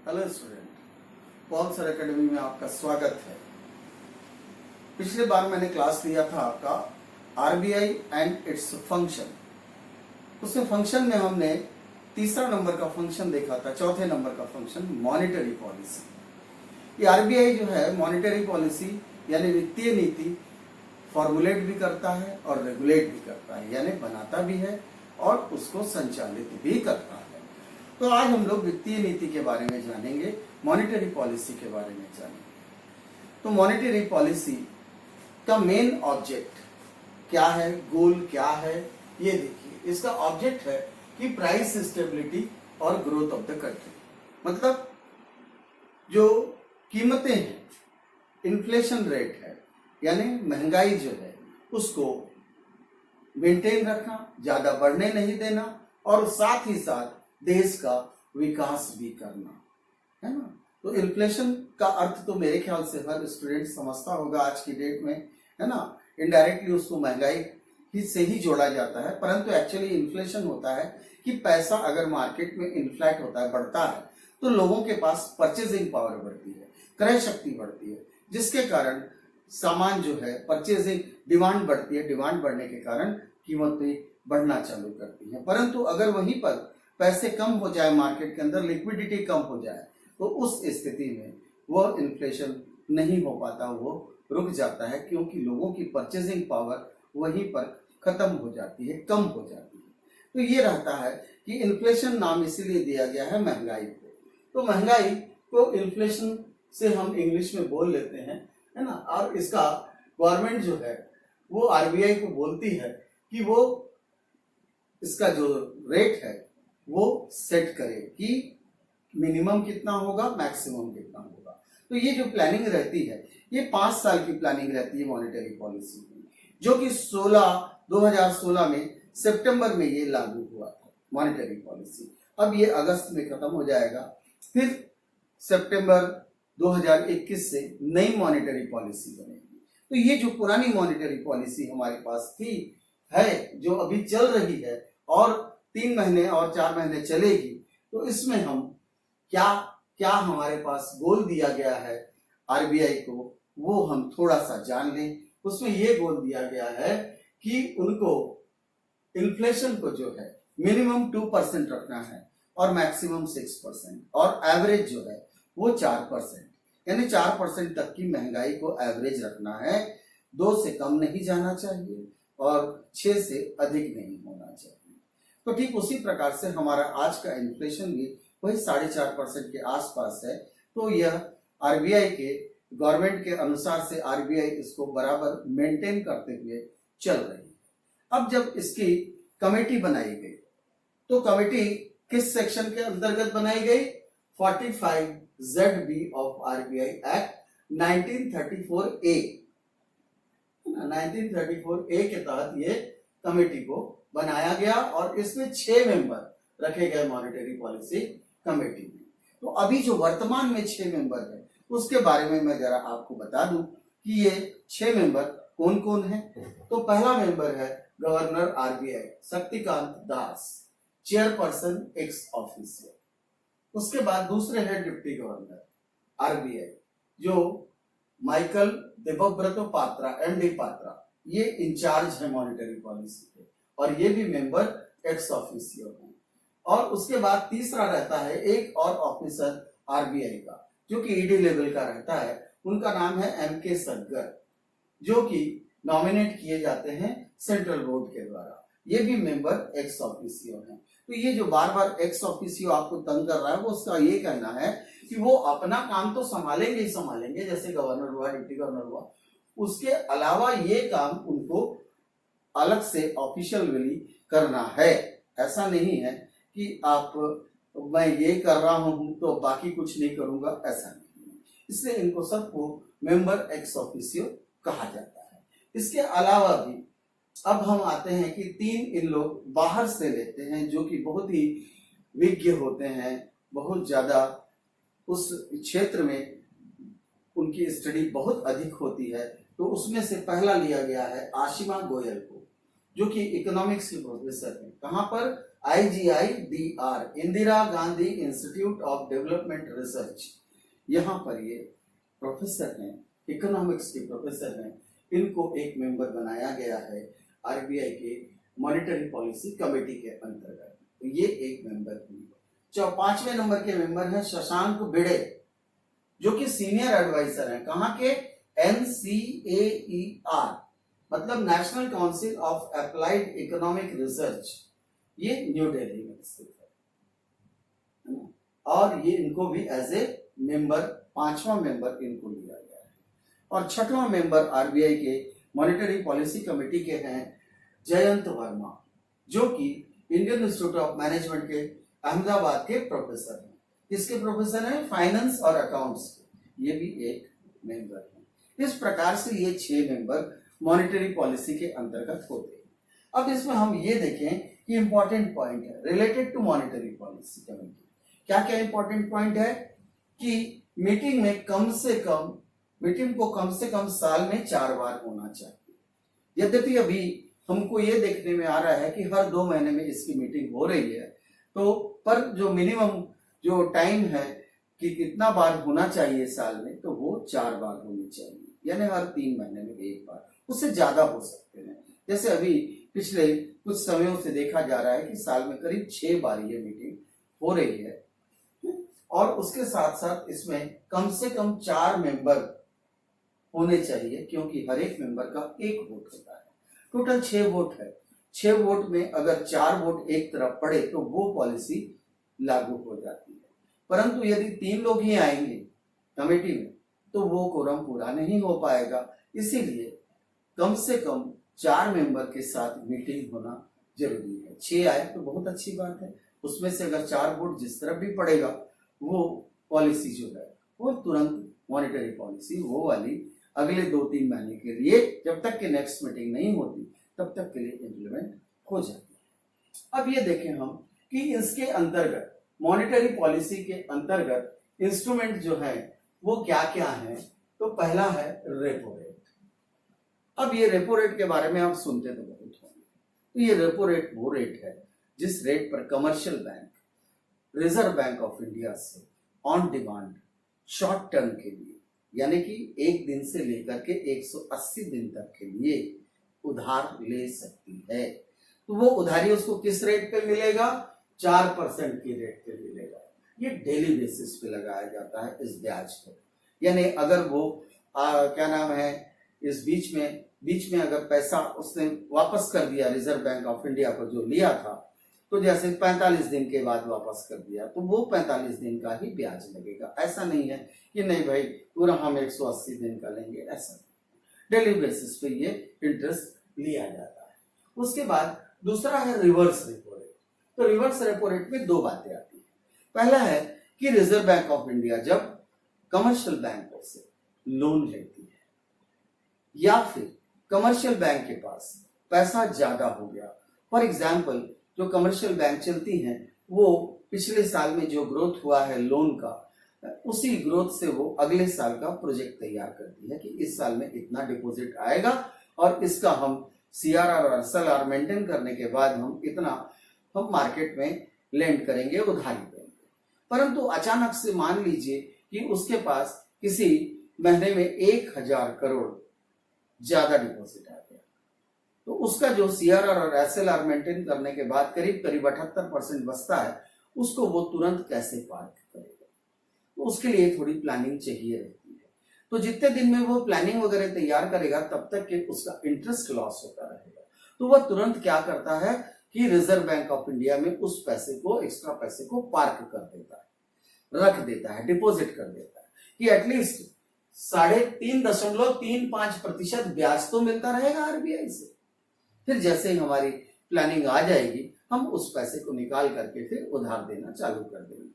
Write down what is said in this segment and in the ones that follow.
Hello student, Paul sir academy में आपका स्वागत है। पिछले बार मैंने क्लास लिया था आपका आरबीआई एंड इट्स फंक्शन। उसमें फंक्शन में हमने तीसरा नंबर का फंक्शन देखा था, चौथे नंबर का फंक्शन मॉनेटरी पॉलिसी। ये आरबीआई जो है मॉनेटरी पॉलिसी यानी वित्तीय नीति फॉर्मुलेट भी करता है और रेगुलेट भी करता है, यानी बनाता भी है और उसको संचालित भी करता है। तो आज हम लोग वित्तीय नीति के बारे में जानेंगे, मॉनेटरी पॉलिसी के बारे में जानेंगे। तो मॉनेटरी पॉलिसी का मेन ऑब्जेक्ट क्या है, गोल क्या है, ये देखिए। इसका ऑब्जेक्ट है कि प्राइस स्टेबिलिटी और ग्रोथ ऑफ द कंट्री, मतलब जो कीमतें हैं, इन्फ्लेशन रेट है यानी महंगाई जो है उसको मेंटेन रखना, ज्यादा बढ़ने नहीं देना और साथ ही साथ देश का विकास भी करना, है ना। तो इन्फ्लेशन का अर्थ तो मेरे ख्याल से हर स्टूडेंट समझता होगा आज की डेट में, है ना। इनडायरेक्टली उसको महंगाई ही से ही जोड़ा जाता है, परंतु एक्चुअली इन्फ्लेशन होता है कि पैसा अगर मार्केट में इन्फ्लेट होता है, बढ़ता है, तो लोगों के पास परचेजिंग पावर बढ़ती है, क्रय शक्ति बढ़ती है, जिसके कारण सामान जो है परचेजिंग डिमांड बढ़ती है। डिमांड बढ़ने के कारण कीमतें बढ़ना चालू करती हैं। परंतु अगर वहीं पर पैसे कम हो जाए, मार्केट के अंदर लिक्विडिटी कम हो जाए, तो उस स्थिति में वो इन्फ्लेशन नहीं हो पाता, वो रुक जाता है, क्योंकि लोगों की परचेजिंग पावर वहीं पर खत्म हो जाती है, कम हो जाती है। तो ये रहता है कि इन्फ्लेशन नाम इसीलिए दिया गया है महंगाई को। तो महंगाई को इन्फ्लेशन से हम इंग्लिश में बोल लेते हैं, है ना। और इसका गवर्नमेंट जो है वो आरबीआई को बोलती है कि वो इसका जो रेट है वो सेट करे कि मिनिमम कितना होगा, मैक्सिमम कितना होगा। तो ये जो प्लानिंग रहती है ये 5 साल की प्लानिंग रहती है मॉनेटरी पॉलिसी की, जो कि 2016 में सितंबर में ये लागू हुआ था मॉनेटरी पॉलिसी। अब ये अगस्त में खत्म हो जाएगा, फिर सितंबर 2021 से नई मॉनेटरी पॉलिसी बनेगी। तो ये जो पुरानी मॉनेटरी पॉलिसी हमारे पास थी है, जो अभी चल रही है और 3 महीने और 4 महीने चलेगी, तो इसमें हम क्या क्या हमारे पास गोल दिया गया है आरबीआई को, वो हम थोड़ा सा जान लें। उसमें ये गोल दिया गया है कि उनको इन्फ्लेशन को जो है मिनिमम 2% रखना है और मैक्सिमम 6%, और एवरेज जो है वो 4%, यानी 4% तक की महंगाई को एवरेज रखना है। 2 से कम नहीं जाना चाहिए और 6 से अधिक नहीं होना चाहिए। तो ठीक उसी प्रकार से हमारा आज का इन्फ्लेशन भी वही 4.5% के आसपास है। तो यह आरबीआई के गवर्नमेंट के अनुसार से आरबीआई इसको बराबर मेंटेन करते हुए चल रही है। अब जब इसकी कमेटी बनाई गई, तो कमेटी किस सेक्शन के अंतर्गत बनाई गई? 45ZB of RBI act 1934A। 1934A के तहत ये कमेटी को बनाया गया और इसमें 6 मेंबर रखे गए मॉनेटरी पॉलिसी कमेटी में। तो अभी जो वर्तमान में 6 मेंबर है उसके बारे में मैं जरा आपको बता दूं कि ये 6 मेंबर कौन कौन है। तो पहला मेंबर है governor RBI Shaktikanta Das, chairperson x official. उसके बाद दूसरे है डिप्टी गवर्नर आरबीआई जो माइकल देवव्रत पात्रा, एमडी पात्रा, ये इंचार्ज है मॉनेटरी पॉलिसी के और ये भी मेंबर एक्स ऑफिसियो है। और उसके बाद तीसरा रहता है एक और ऑफिसर आरबीआई का जो कि ईडी लेवल का रहता है, उनका नाम है एमके सग्गर, जो कि नॉमिनेट किए जाते हैं सेंट्रल बोर्ड के द्वारा। ये भी मेंबर एक्स ऑफिसियो है। तो ये जो बार बार एक्स ऑफिसियो आपको तंग कर रहा है वो उसका ये कहना है कि वो अपना काम तो संभालेंगे ही संभालेंगे, जैसे गवर्नर हुआ, डिप्टी गवर्नर हुआ, उसके अलावा ये काम उनको अलग से ऑफिशियली करना है। ऐसा नहीं है कि आप मैं ये कर रहा हूं तो बाकी कुछ नहीं करूंगा, ऐसा नहीं है। इसलिए इनको सबको मेंबर एक्स ऑफिसियो कहा जाता है। इसके अलावा भी अब हम आते हैं कि 3 इन लोग बाहर से लेते हैं जो कि बहुत ही विज्ञ होते हैं, बहुत ज्यादा उस क्षेत्र में उनकी स्टडी बहुत अधिक होती है। तो उसमें से पहला लिया गया है आशिमा गोयल को, जो कि इकोनॉमिक्स की प्रोफेसर है। कहां पर? IGIDR, Indira Gandhi institute of development research. यहाँ पर ये प्रोफेसर हैं, इकोनॉमिक्स के प्रोफेसर हैं, इनको एक मेंबर बनाया गया है आरबीआई के मॉनेटरी पॉलिसी कमेटी के अंतर्गत। तो ये एक मेंबर हुई। 5वें नंबर के मेंबर हैं शशांक भिड़े, जो कि सीनियर एडवाइजर हैं। कहाँ के? NCAER, मतलब national council of applied economic research, ये न्यू दिल्ली में स्थित है ना। और ये इनको भी एज ए मेंबर, 5वां मेंबर इनको लिया गया है। और 6वां मेंबर आरबीआई के मॉनेटरी पॉलिसी कमेटी के हैं जयंत वर्मा, जो कि इंडियन इंस्टीट्यूट ऑफ मैनेजमेंट के अहमदाबाद के प्रोफेसर हैं। इसके प्रोफेसर हैं फाइनेंस और अकाउंट्स के, ये भी एक मेंबर हैं। इस प्रकार से ये 6 मेंबर मॉनेटरी पॉलिसी के अंतर्गत होते हैं। अब इसमें हम ये देखें कि इंपॉर्टेंट पॉइंट है related to monetary policy committee. क्या क्या इंपॉर्टेंट पॉइंट है कि मीटिंग को कम से कम साल में 4 बार होना चाहिए। यद्यपि अभी हमको ये देखने में आ रहा है कि हर 2 महीने में इसकी मीटिंग हो रही है, तो पर जो मिनिमम जो टाइम है कि कितना बार होना चाहिए साल में, तो वो 4 बार होनी चाहिए, यानी हर 3 महीने में 1 बार। उससे ज्यादा हो सकते हैं। जैसे अभी पिछले कुछ समयों से देखा जा रहा है कि साल में करीब 6 बार ये मीटिंग हो रही है। और उसके साथ साथ इसमें कम से कम 4 मेंबर होने चाहिए, क्योंकि हर एक मेंबर का 1 वोट होता है। टोटल 6 वोट है। 6 वोट में अगर 4 वोट एक तरफ पड़े तो वो पॉलिसी लागू हो जाती है। परंतु यदि 3 लोग ही आएंगे कमेटी में तो वो कोरम पूरा नहीं हो पाएगा। इसीलिए कम से कम 4 मेंबर के साथ मीटिंग होना जरूरी है। 6 आए तो बहुत अच्छी बात है, उसमें से अगर 4 वोट जिस तरफ भी पड़ेगा वो पॉलिसी जो है वो तुरंत मॉनेटरी पॉलिसी वो वाली अगले 2-3 महीने के लिए, जब तक कि नेक्स्ट मीटिंग नहीं होती तब तक के लिए इम्प्लीमेंट हो जाती है। अब ये देखें हम कि इसके अंतर्गत मॉनेटरी पॉलिसी के अंतर्गत इंस्ट्रूमेंट जो है वो क्या क्या है। तो पहला है रेपो रेट। अब ये रेपो रेट के बारे में आप सुनते तो बहुत होंगे। तो ये रेपो रेट वो रेट है जिस रेट पर commercial bank reserve bank of India से ऑन डिमांड शॉर्ट टर्म के लिए, यानी कि 1 दिन से लेकर के 180 दिन तक के लिए उधार ले सकती है। तो वो उधारी उसको किस रेट पे मिलेगा? 4% की रेट पे मिलेगा। ये डेली बेसिस पे लगाया जाता है इस ब्याज को। यानी अगर वो क्या नाम है, इस बीच में अगर पैसा उसने वापस कर दिया रिजर्व बैंक ऑफ इंडिया को जो लिया था, तो जैसे 45 दिन के बाद वापस कर दिया तो वो 45 दिन का ही ब्याज लगेगा। ऐसा नहीं है कि नहीं भाई पूरा हम 180 दिन का लेंगे, ऐसा नहीं। डेली बेसिस पे ये इंटरेस्ट लिया जाता है। उसके बाद दूसरा है रिवर्स रेपो रेट। तो रिवर्स रेपो रेट में 2 बातें आती है। पहला है कि रिजर्व बैंक ऑफ इंडिया जब कमर्शियल बैंकों से लोन लेती है या फिर कमर्शियल बैंक के पास पैसा ज्यादा हो गया, फॉर एग्जाम्पल जो कमर्शियल बैंक चलती हैं वो पिछले साल में जो ग्रोथ हुआ है लोन का, उसी ग्रोथ से वो अगले साल का प्रोजेक्ट तैयार करती है कि इस साल में इतना डिपॉजिट आएगा और इसका हम सीआरआर और एसएलआर मेंटेन करने के बाद हम मार्केट में लेंड करेंगे, उधारी देंगे। परंतु अचानक से मान लीजिए कि उसके पास किसी महीने में 1000 करोड़ ज्यादा डिपॉजिट आ गया, तो उसका जो सीआरआर और एसएलआर मेंटेन करने के बाद करीब 78% बचता है, उसको वो तुरंत कैसे पार्क करेगा। तो उसके लिए थोड़ी प्लानिंग चाहिए रहती है। तो जितने दिन में वो प्लानिंग वगैरह तैयार करेगा तब तक के उसका इंटरेस्ट लॉस होता रहेगा। तो वह तुरंत क्या करता है कि रिजर्व बैंक ऑफ इंडिया में उस पैसे को, एक्स्ट्रा पैसे को पार्क कर देता है, रख देता है, डिपॉजिट कर देता है कि एटलीस्ट 3.35% ब्याज तो मिलता रहेगा आरबीआई से। फिर जैसे ही हमारी प्लानिंग आ जाएगी हम उस पैसे को निकाल करके फिर उधार देना चालू कर देंगे।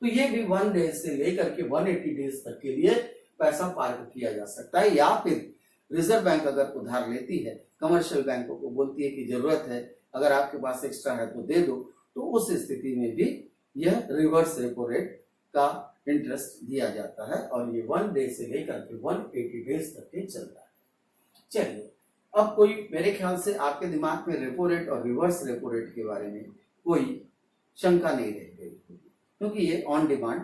तो ये भी 1 डे से लेकर के 180 डेज तक के लिए पैसा पार्क किया जा सकता है। या फिर रिजर्व बैंक अगर उधार लेती है, कमर्शियल बैंकों को बोलती है कि जरूरत है, अगर आपके पास एक्स्ट्रा है तो दे दो, तो उस स्थिति में भी यह रिवर्स रेपो रेट का इंटरेस्ट दिया जाता है और ये 1 डे से लेकर के 180 डेज तक के चलता है। चलिए, अब कोई मेरे ख्याल से आपके दिमाग में रेपो रेट और रिवर्स रेपो रेट के बारे में कोई शंका नहीं रह गई होगी, क्योंकि ये ऑन डिमांड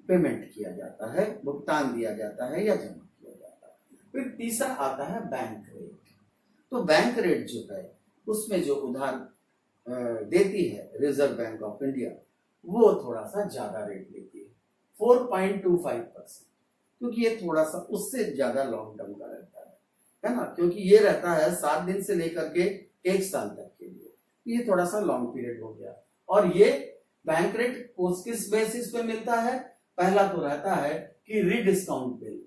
पेमेंट किया जाता है, भुगतान दिया जाता है या जमा किया जाता है। फिर तीसरा आता है बैंक रेट। तो बैंक रेट जो है उसमें जो उधार देती है रिजर्व बैंक ऑफ इंडिया, वो थोड़ा सा ज्यादा रेट लेती है, 4.25%, क्योंकि ये थोड़ा सा उससे ज्यादा लॉन्ग टर्म का रहता है ना, क्योंकि ये रहता है 7 दिन से लेकर के 1 साल तक के लिए, ये थोड़ा सा लॉन्ग पीरियड हो गया। और ये बैंक रेट किस बेसिस पे मिलता है? पहला तो रहता है कि रीडिस्काउंट बिल,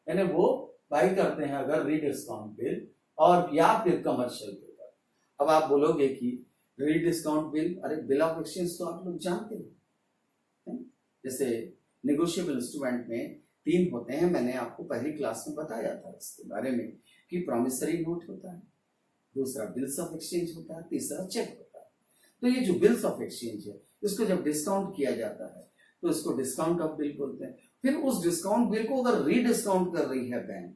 यानी वो बाई करते हैं अगर रीडिस्काउंट बिल और या फिर कमर्शियल पेपर। अब आप बोलोगे कि रीडिस्काउंट बिल, अरे बिल ऑफ एक्सचेंज तो आप लोग जानते हैं, जैसे नेगोशिएबल इंस्ट्रूमेंट में 3 होते हैं, मैंने आपको पहली क्लास में बताया था इसके बारे में कि प्रॉमिसरी नोट होता है, दूसरा बिल्स ऑफ एक्सचेंज होता है, तीसरा चेक होता है। तो ये जो बिल्स ऑफ एक्सचेंज है इसको जब डिस्काउंट किया जाता है तो इसको डिस्काउंट ऑफ बिल बोलते हैं। फिर उस डिस्काउंट बिल को अगर रीडिस्काउंट कर रही है बैंक,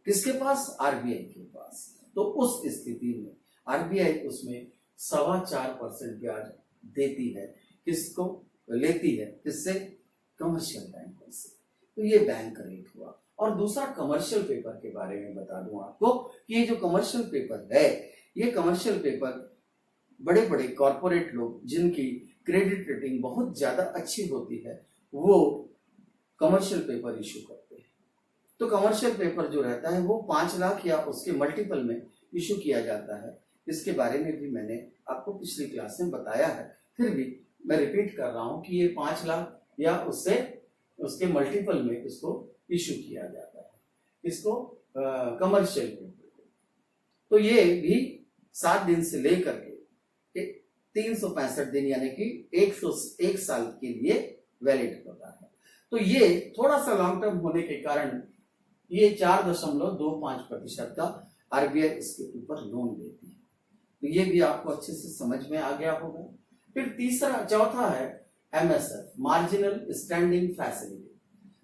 किसके पास? आरबीआई के पास, तो उस स्थिति में आरबीआई उसमें 4.25% ब्याज देती है। किसको लेती है? किससे? कमर्शियल बैंकों से। तो ये बैंक रेट हुआ। और दूसरा कमर्शियल पेपर के बारे में बता दूं आपको कि ये जो कमर्शियल पेपर है, ये कमर्शियल पेपर बड़े बड़े कॉरपोरेट लोग जिनकी क्रेडिट रेटिंग बहुत ज्यादा अच्छी होती है वो कमर्शियल पेपर इशू करते हैं। तो कमर्शियल पेपर जो रहता है वो 5 लाख या उसके मल्टीपल में इशू किया जाता है। इसके बारे में भी मैंने आपको पिछली क्लास में बताया है, फिर भी मैं रिपीट कर रहा हूं कि ये 5 लाख या उससे उसके मल्टीपल में इसको इशू किया जाता है, इसको कमर्शियल पेपर को। तो ये भी 7 दिन से लेकर के 365 दिन यानी कि 101 साल के लिए वैलिड होता है। तो ये थोड़ा सा लॉन्ग टर्म होने के कारण ये 4.25% का आरबीआई इसके ऊपर लोन देती है। तो ये भी आपको अच्छे से समझ में आ गया होगा। फिर चौथा है एमएसएफ, मार्जिनल स्टैंडिंग फैसिलिटी।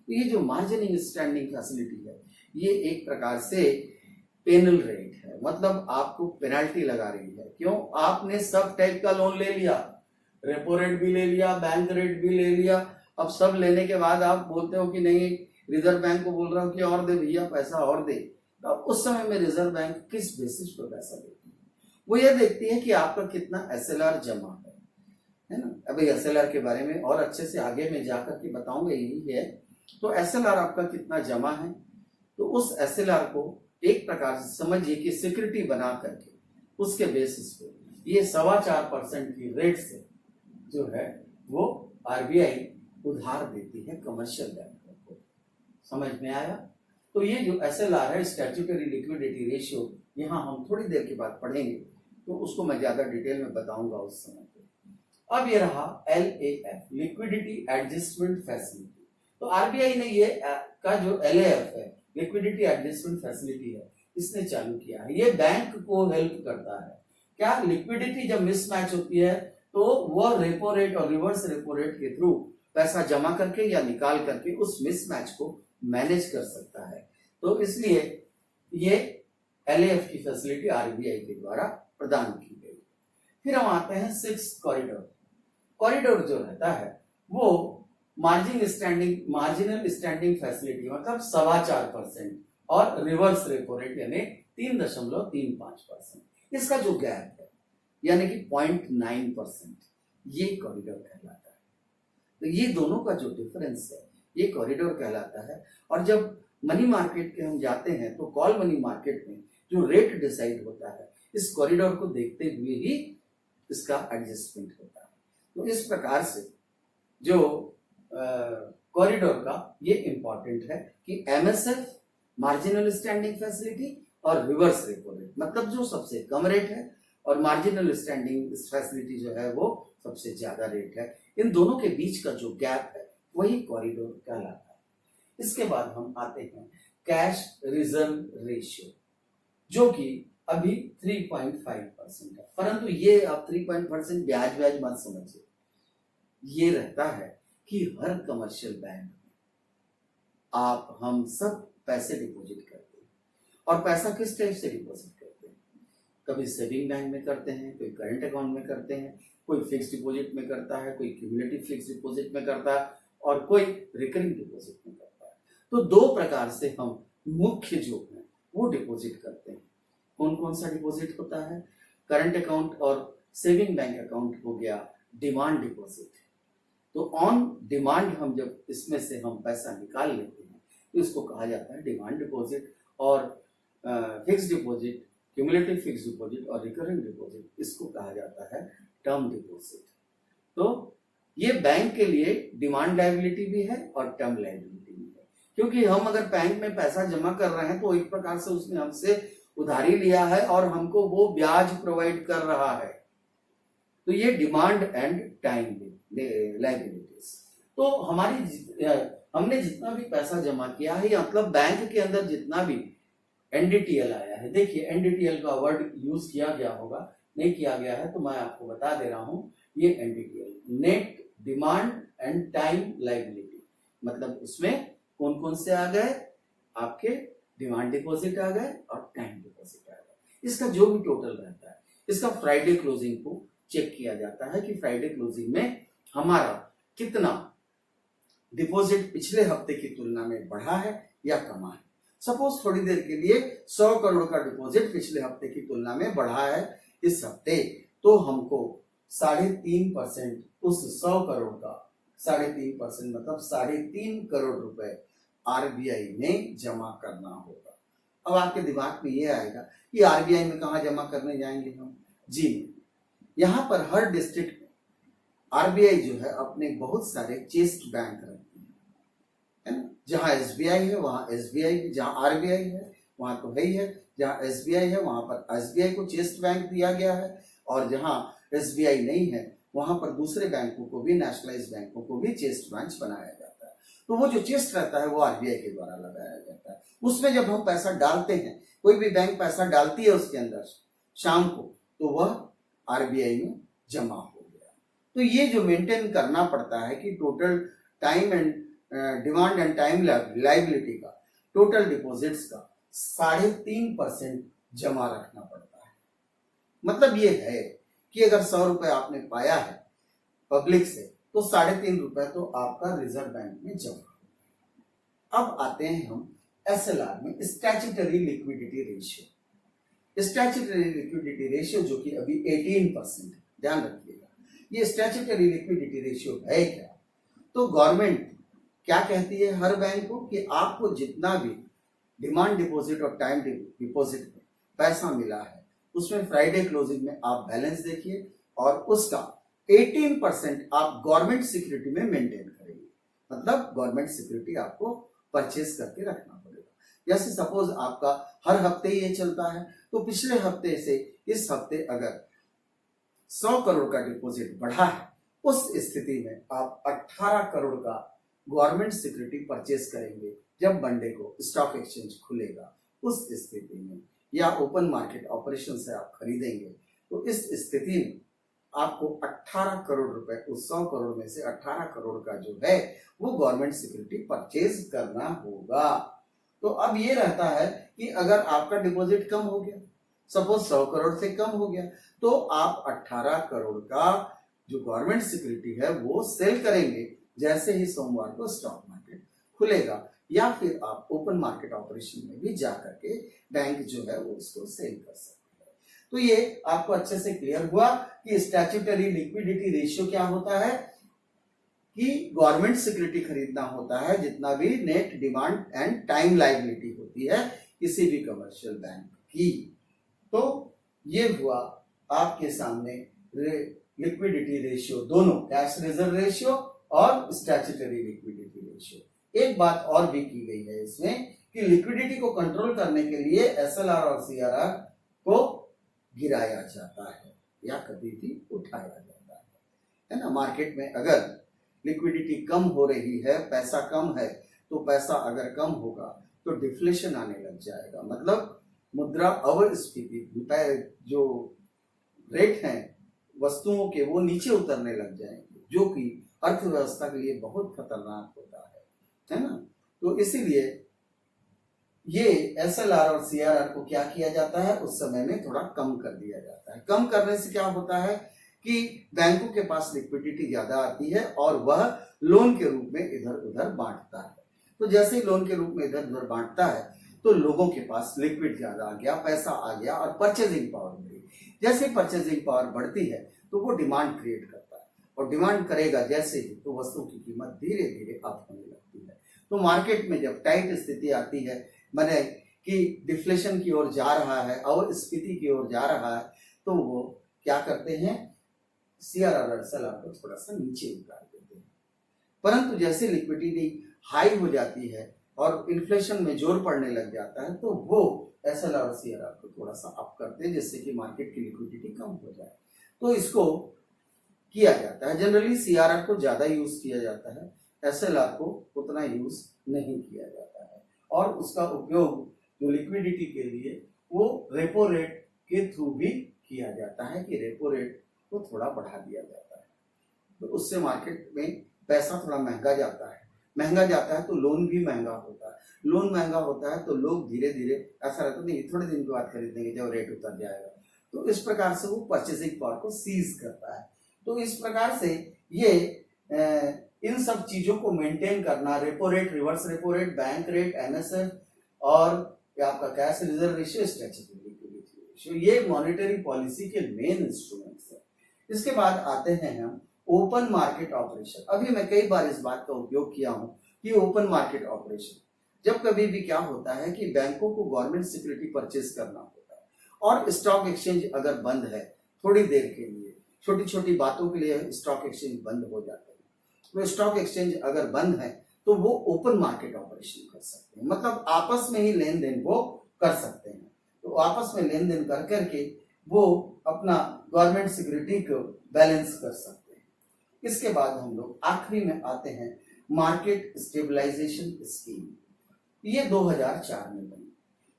तो ये जो मार्जिनल स्टैंडिंग फैसिलिटी है ये एक प्रकार से पेनल रेट है, मतलब आपको पेनल्टी लगा रही है। क्यों? आपने सब टाइप का लोन ले लिया, रेपो रेट भी ले लिया, बैंक रेट भी ले लिया, अब सब लेने के बाद आप बोलते हो कि नहीं, रिजर्व बैंक को बोल रहा हूँ कि और दे भैया पैसा और दे। तो अब उस समय में रिजर्व बैंक किस बेसिस पर पैसा देती है? वो ये देखती है कि आपका कितना एसएलआर जमा है ना। अभी एसएलआर के बारे में और अच्छे से आगे में जाकर के बताऊंगा, यही है। तो एसएलआर आपका कितना जमा है, तो उस एसएलआर को एक प्रकार से समझिए कि सिक्योरिटी बना करके उसके बेसिस पे ये 4.25% की रेट से जो है वो आरबीआई उधार देती है कमर्शियल बैंकों को। समझ में आया? तो ये जो एसएलआर है, स्टैट्यूटरी लिक्विडिटी रेशियो, यहाँ हम थोड़ी देर के बाद पढ़ेंगे तो उसको मैं ज्यादा डिटेल में बताऊंगा उस समय पे। अब ये रहा एलएएफ, लिक्विडिटी एडजस्टमेंट फैसिलिटी। तो आरबीआई ने ये का जो एलएएफ है, लिक्विडिटी एडजस्टमेंट फैसिलिटी है, इसने चालू किया है। ये बैंक को हेल्प करता है। क्या? लिक्विडिटी जब मिसमैच होती है तो वह रेपो रेट और रिवर्स रेपो रेट के थ्रू पैसा जमा करके या निकाल करके उस मिसमैच को मैनेज कर सकता है। तो इसलिए ये एलएएफ की फैसिलिटी आरबीआई के द्वारा प्रदान की गई। फिर हम आते हैं 6 कॉरिडोर। कॉरिडोर जो रहता है वो मार्जिनल स्टैंडिंग फैसिलिटी, मतलब 4.25% और रिवर्स रेपो रेट यानी 3.35%, इसका जो गैप है यानी कि 0.9%, ये कॉरिडोर कहलाता है। तो ये दोनों का जो डिफरेंस है ये कॉरिडोर कहलाता है। और जब मनी मार्केट के हम जाते हैं तो कॉल मनी मार्केट में जो रेट डिसाइड होता है इस कॉरिडोर को देखते हुए ही इसका एडजस्टमेंट होता है। तो इस प्रकार से जो कॉरिडोर का ये इंपॉर्टेंट है कि एमएसएफ, मार्जिनल स्टैंडिंग फैसिलिटी, और रिवर्स रेपो रेट, मतलब जो सबसे कम रेट है और मार्जिनल स्टैंडिंग फैसिलिटी जो है वो सबसे ज्यादा रेट है, इन दोनों के बीच का जो गैप है वही कॉरिडोर कहलाता है। इसके बाद हम आते हैं कैश रिजर्व रेशियो, जो कि अभी 3.5% है। परंतु ये आप 3% ब्याज मत समझिए, ये रहता है कि हर कमर्शियल बैंक में आप हम सब पैसे डिपॉजिट करते हैं। और पैसा किस टाइप से डिपॉजिट करते हैं? कभी सेविंग बैंक में करते हैं, कोई करंट अकाउंट में करते हैं, कोई फिक्स डिपॉजिट में करता है, कोई क्यूमुलेटिव फिक्स डिपॉजिट में करता है और कोई रिकरिंग डिपॉजिट में करता है। तो दो प्रकार से हम मुख्य जो है वो डिपॉजिट करते हैं। कौन कौन सा डिपॉजिट होता है? करंट अकाउंट और सेविंग बैंक अकाउंट हो गया डिमांड डिपॉजिट। तो ऑन डिमांड हम जब इसमें से हम पैसा निकाल लेते हैं तो इसको कहा जाता है डिमांड डिपॉजिट। और fix deposit, cumulative fix deposit और रिकरिंग डिपॉजिट, इसको कहा जाता है टर्म डिपॉजिट। तो ये बैंक के लिए डिमांड लायबिलिटी भी है और टर्म लायबिलिटी भी है, क्योंकि हम अगर बैंक में पैसा जमा कर रहे हैं तो एक प्रकार से उसने हमसे उधारी लिया है और हमको वो ब्याज प्रोवाइड कर रहा है। तो ये डिमांड एंड टाइम लायबिलिटीज। तो हमने जितना भी पैसा जमा किया है, मतलब बैंक के अंदर जितना भी एनडीटीएल आया है, देखिए एनडीटीएल का वर्ड यूज किया गया होगा, नहीं किया गया है तो मैं आपको बता दे रहा हूं, ये NDTL net demand and time liability, मतलब उसमें कौन कौन से आ गए? आपके डिमांड डिपॉजिट आ गए और टाइम डिपॉजिट आ गए। इसका जो भी टोटल रहता है, इसका फ्राइडे क्लोजिंग को चेक किया जाता है कि फ्राइडे क्लोजिंग में हमारा कितना डिपॉजिट पिछले हफ्ते की तुलना में बढ़ा है या कमा है। सपोज थोड़ी देर के लिए 100 करोड़ का डिपॉजिट पिछले हफ्ते की तुलना में बढ़ा है इस हफ्ते, तो हमको 3.5% उस 100 करोड़ का 3.5% मतलब 3.5 करोड़ रुपए आरबीआई में जमा करना होगा। अब आपके दिमाग में ये आएगा कि आरबीआई में कहाँ जमा करने जाएंगे हम? जी, यहाँ पर हर डिस्ट्रिक्ट में आरबीआई जो है अपने बहुत सारे चेस्ट बैंक रखती है ना। जहाँ एसबीआई है वहाँ एसबीआई, जहाँ आरबीआई है वहाँ तो है ही है, जहाँ एसबीआई है वहाँ पर एसबीआई को चेस्ट बैंक दिया गया है, और जहाँ एसबीआई नहीं है वहाँ पर दूसरे बैंकों को भी, नेशनलाइज बैंकों को भी चेस्ट ब्रांच बनाया जाता है। तो वो जो चेस्ट रहता है वो आरबीआई के द्वारा लगाया जाता है। उसमें जब हम पैसा डालते हैं, कोई भी बैंक पैसा डालती है उसके अंदर शाम को, तो वह आरबीआई में जमा हो गया। तो ये जो मेंटेन करना पड़ता है कि total time and demand and time liability का, टोटल डिपॉजिट्स का 3.5% जमा रखना पड़ता है। मतलब ये है कि अगर 100 रुपए आपने पाया है पब्लिक से, तो 3.5 रुपए तो आपका रिजर्व बैंक में जमा। अब आते हैं हम एसएलआर में, statutory liquidity ratio. Statutory liquidity ratio जो कि अभी 18%, ध्यान रखिएगा। ये स्टैट्यूटरी लिक्विडिटी रेशियो है क्या? तो गवर्नमेंट क्या कहती है हर बैंक को कि आपको जितना भी डिमांड डिपॉजिट और टाइम डिपॉजिट में पैसा मिला है उसमें फ्राइडे क्लोजिंग में आप बैलेंस देखिए और उसका 18% आप गवर्नमेंट सिक्योरिटी में मेंटेन करेंगे। मतलब गवर्नमेंट सिक्योरिटी आपको परचेज करके रखना पड़ेगा। जैसे सपोज आपका हर हफ्ते ये चलता है, तो पिछले हफ्ते से इस हफ्ते अगर 100 करोड़ का डिपॉजिट बढ़ा है, उस स्थिति में आप 18 करोड़ का गवर्नमेंट सिक्योरिटी परचेज करेंगे जब मंडे को स्टॉक एक्सचेंज खुलेगा। उस स्थिति में या ओपन मार्केट ऑपरेशन से आप खरीदेंगे, तो इस स्थिति में आपको 18 करोड़ रुपए, उस 100 करोड़ में से 18 करोड़ का जो है वो गवर्नमेंट सिक्योरिटी परचेज करना होगा। तो अब ये रहता है कि अगर आपका डिपॉजिट कम हो गया, सपोज 100 करोड़ से कम हो गया, तो आप 18 करोड़ का जो गवर्नमेंट सिक्योरिटी है वो सेल करेंगे जैसे ही सोमवार को स्टॉक मार्केट खुलेगा, या फिर आप ओपन मार्केट ऑपरेशन में भी जाकर के बैंक जो है वो उसको सेल कर सकते हैं। तो ये आपको अच्छे से क्लियर हुआ कि स्टैट्यूटरी लिक्विडिटी रेशियो क्या होता है, कि गवर्नमेंट सिक्योरिटी खरीदना होता है जितना भी net demand and time liability होती है किसी भी कमर्शियल बैंक की। तो ये हुआ आपके सामने लिक्विडिटी रेशियो, दोनों कैश रिजर्व रेशियो और स्टैट्यूटरी लिक्विडिटी रेशियो। एक बात और भी की गई है इसमें कि लिक्विडिटी को कंट्रोल करने के लिए एसएलआर और सीआरआर को गिराया जाता है या कभी भी उठाया जाता है ना। मार्केट में अगर लिक्विडिटी कम हो रही है, पैसा कम है, तो पैसा अगर कम होगा तो डिफ्लेशन आने लग जाएगा। मतलब मुद्रा अवस्फीति, जो रेट हैं वस्तुओं के वो नीचे उतरने लग जाएंगे, जो कि अर्थव्यवस्था के लिए बहुत खतरनाक होता है ना। तो इसीलिए ये SLR और CRR को क्या किया जाता है, उस समय में थोड़ा कम कर दिया जाता है। कम करने से क्या होता है कि बैंकों के पास लिक्विडिटी ज्यादा आती है और वह लोन के रूप में इधर उधर बांटता है। तो जैसे ही लोन के रूप में इधर उधर बांटता है तो लोगों के पास लिक्विड ज्यादा आ गया, पैसा आ गया और परचेजिंग पावर बढ़ी। जैसे परचेजिंग पावर बढ़ती है तो वो डिमांड क्रिएट करता है और डिमांड करेगा जैसे ही तो वस्तु की कीमत धीरे धीरे अप होने लगती है। तो मार्केट में जब टाइट स्थिति आती है, माने कि डिफ्लेशन की ओर जा रहा है और स्फीति की ओर जा रहा है, तो वो क्या करते हैं, CRR और SLR को थोड़ा सा नीचे उतार देते हैं। परंतु जैसे लिक्विडिटी हाई हो जाती है और इन्फ्लेशन में जोर पड़ने लग जाता है तो वो SLR और CRR को थोड़ा सा अप करते हैं जिससे कि मार्केट की लिक्विडिटी कम हो जाए। तो इसको किया जाता है। जनरली CRR को ज्यादा यूज किया जाता है, SLR को उतना यूज नहीं किया जाता है और उसका उपयोग जो लिक्विडिटी के लिए वो रेपो रेट के थ्रू भी किया जाता है कि रेपो रेट को थोड़ा बढ़ा दिया जाता है। तो उससे मार्केट में पैसा थोड़ा महंगा जाता है, महंगा जाता है तो लोन भी महंगा होता है, लोन महंगा होता है तो लोग धीरे धीरे ऐसा रहता नहीं थोड़े दिन के बाद खरीदेंगे जब रेट उतर जाएगा। तो इस प्रकार से वो परचेसिंग पावर को सीज करता है। तो इस प्रकार से ये इन सब चीजों को मेंटेन करना, repo rate, reverse repo rate, bank rate, NSF और आपका cash reserve ratio, statutory liquidity ratio, ये मॉनेटरी पॉलिसी के मेन इंस्ट्रूमेंट्स है। इसके बाद आते हैं हम ओपन मार्केट ऑपरेशन। अभी मैं कई बार इस बात का उपयोग किया हूं कि ओपन मार्केट ऑपरेशन जब कभी भी क्या होता है कि बैंकों को गवर्नमेंट सिक्योरिटी परचेज करना होता है और स्टॉक एक्सचेंज अगर बंद है थोड़ी देर के लिए, छोटी छोटी बातों के लिए स्टॉक एक्सचेंज बंद हो जाते हैं, तो स्टॉक एक्सचेंज अगर बंद है तो वो ओपन मार्केट ऑपरेशन कर सकते हैं, मतलब आपस में ही लेन देन वो कर सकते हैं। तो आपस में लेन देन कर करके वो अपना गवर्नमेंट सिक्योरिटी को बैलेंस कर सकते हैं। इसके बाद हम लोग आखिरी में आते हैं मार्केट स्टेबलाइजेशन स्कीम। ये 2004 में बनी।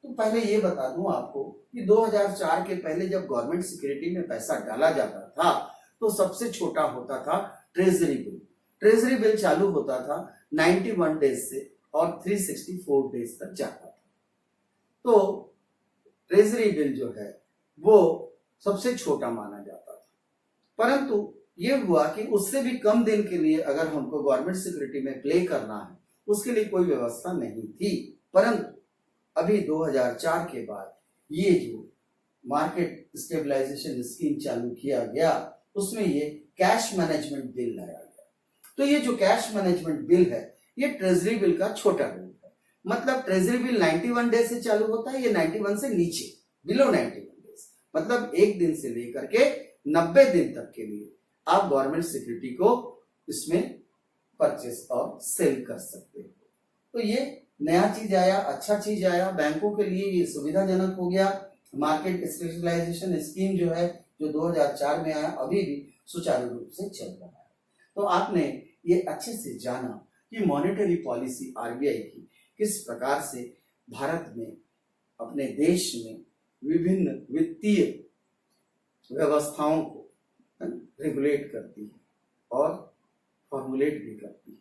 तो पहले ये बता दूं आपको कि 2004 के पहले जब गवर्नमेंट सिक्योरिटी में पैसा डाला जाता था तो सबसे छोटा होता था ट्रेजरी बिल। ट्रेजरी बिल चालू होता था 91 डेज से और 364 डेज तक जाता था। तो ट्रेजरी बिल जो है वो सबसे छोटा माना जाता था, परंतु ये हुआ कि उससे भी कम दिन के लिए अगर हमको गवर्नमेंट सिक्योरिटी में प्ले करना है उसके लिए कोई व्यवस्था नहीं थी। परंतु अभी 2004 के बाद ये जो मार्केट स्टेबलाइजेशन स्कीम चालू किया गया उसमें ये कैश मैनेजमेंट बिल लाया गया। तो ये जो कैश मैनेजमेंट बिल है ये ट्रेजरी बिल का छोटा रूप है, मतलब ट्रेजरी बिल 91 डेज से चालू होता है, ये 91 से नीचे, बिलो 91 डेज, मतलब एक दिन से लेकर के 90 दिन तक के लिए आप गवर्नमेंट सिक्योरिटी को इसमें परचेस और सेल कर सकते हो। तो ये नया चीज आया, अच्छा चीज आया, बैंकों के लिए ये सुविधाजनक हो गया। मार्केट स्टेबलाइजेशन स्कीम जो है जो 2004 में आया अभी भी सुचारू रूप से चल रहा है। तो आपने ये अच्छे से जाना कि मॉनेटरी पॉलिसी RBI की किस प्रकार से भारत में अपने देश में विभिन्न वित्तीय व्यवस्थाओं को रेगुलेट करती है और फॉर्मुलेट भी करती है।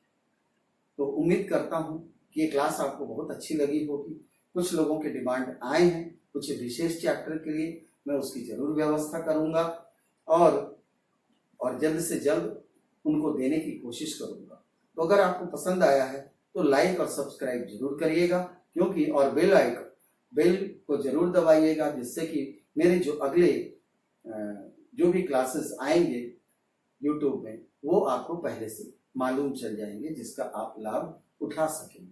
तो उम्मीद करता हूं कि ये क्लास आपको बहुत अच्छी लगी होगी। कुछ लोगों के डिमांड आए हैं कुछ विशेष चैप्टर के लिए, मैं उसकी जरूर व्यवस्था करूंगा और जल्द से जल्द उनको देने की कोशिश करूंगा। तो अगर आपको पसंद आया है तो लाइक और सब्सक्राइब जरूर करिएगा, क्योंकि और बेल को जरूर दबाइएगा, जिससे कि मेरे जो अगले जो भी क्लासेस आएंगे YouTube में वो आपको पहले से मालूम चल जाएंगे, जिसका आप लाभ उठा सकेंगे।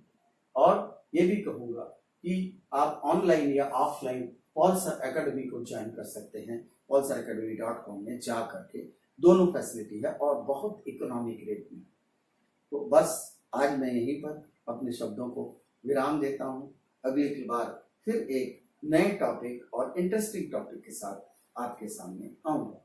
और ये भी कहूँगा कि आप ऑनलाइन या ऑफलाइन पॉलसर एकेडमी को ज्वाइन कर सकते हैं। polsaracademy.com में जा करके दोनों फैसिलिटी है और बहुत इकोनॉमिक रेट में। तो बस आज मैं यहीं पर अपने शब्दों को विराम देता हूँ। अगली बार फिर एक नए टॉपिक और इंटरेस्टिंग टॉपिक के साथ आपके सामने आऊंगा।